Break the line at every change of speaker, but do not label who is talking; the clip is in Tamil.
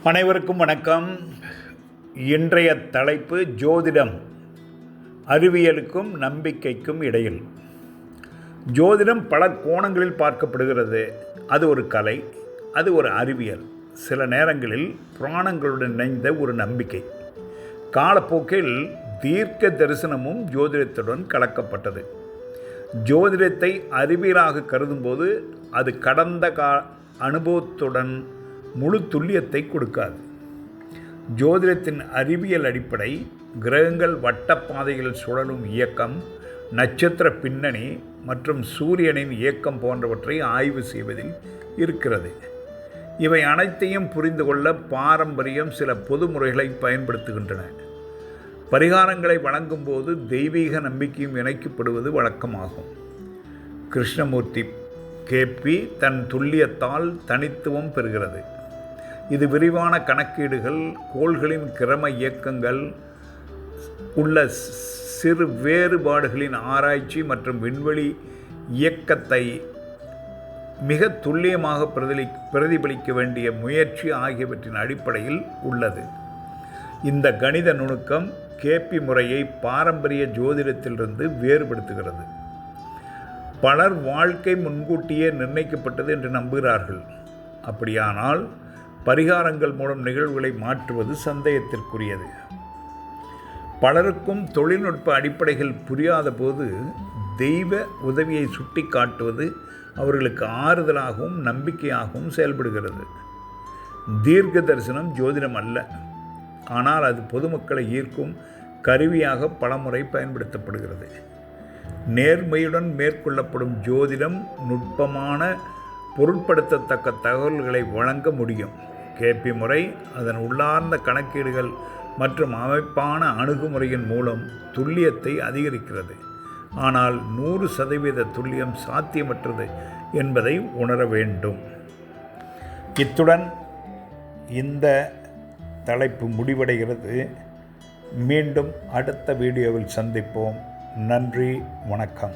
அனைவருக்கும் வணக்கம். இன்றைய தலைப்பு ஜோதிடம், அறிவியலுக்கும் நம்பிக்கைக்கும் இடையில். ஜோதிடம் பல கோணங்களில் பார்க்கப்படுகிறது. அது ஒரு கலை, அது ஒரு அறிவியல், சில நேரங்களில் புராணங்களுடன் இணைந்த ஒரு நம்பிக்கை. காலப்போக்கில் தீர்க்க தரிசனமும் ஜோதிடத்துடன் கலக்கப்பட்டது. ஜோதிடத்தை அறிவியலாக கருதும்போது அது கடந்த அனுபவத்துடன் முழு துல்லியத்தை கொடுக்காது. ஜோதிடத்தின் அறிவியல் அடிப்படை கிரகங்கள் வட்டப்பாதையில் சுழலும் இயக்கம், நட்சத்திர பின்னணி மற்றும் சூரியனின் இயக்கம் போன்றவற்றை ஆய்வு செய்வதில் இருக்கிறது. இவை அனைத்தையும் புரிந்து கொள்ள பாரம்பரியம் சில பொது முறைகளை பயன்படுத்துகின்றன. பரிகாரங்களை வழங்கும்போது தெய்வீக நம்பிக்கையும் இணைக்கப்படுவது வழக்கமாகும். கிருஷ்ணமூர்த்தி கேபி தன் துல்லியத்தால் தனித்துவம் பெறுகிறது. இது விரிவான கணக்கீடுகள், கோள்களின் கிரம இயக்கங்கள் உள்ள சிறு வேறுபாடுகளின் ஆராய்ச்சி மற்றும் விண்வெளி இயக்கத்தை மிக துல்லியமாக பிரதிபலிக்க வேண்டிய முயற்சி ஆகியவற்றின் அடிப்படையில் உள்ளது. இந்த கணித நுணுக்கம் கேபி முறையை பாரம்பரிய ஜோதிடத்திலிருந்து வேறுபடுத்துகிறது. பலர் வாழ்க்கை முன்கூட்டியே நிர்ணயிக்கப்பட்டது என்று நம்புகிறார்கள். அப்படியானால் பரிகாரங்கள் மூலம் நிகழ்வுகளை மாற்றுவது சந்தேகத்திற்குரியது. பலருக்கும் தொழில்நுட்ப அடிப்படைகள் புரியாத போது தெய்வ உதவியை சுட்டி காட்டுவது அவர்களுக்கு ஆறுதலாகவும் நம்பிக்கையாகவும் செயல்படுகிறது. தீர்க்க தரிசனம் ஜோதிடம் அல்ல, ஆனால் அது பொதுமக்களை ஈர்க்கும் கருவியாக பலமுறை பயன்படுத்தப்படுகிறது. நேர்மையுடன் மேற்கொள்ளப்படும் ஜோதிடம் நுட்பமான, பொருட்படுத்தத்தக்க தகவல்களை வழங்க முடியும். கேபி முறை அதன் உள்ளார்ந்த கணக்கீடுகள் மற்றும் அமைப்பான அணுகுமுறையின் மூலம் துல்லியத்தை அதிகரிக்கிறது. ஆனால் 100% துல்லியம் சாத்தியமற்றது என்பதை உணர வேண்டும். இத்துடன் இந்த தலைப்பு முடிவடைகிறது. மீண்டும் அடுத்த வீடியோவில் சந்திப்போம். நன்றி, வணக்கம்.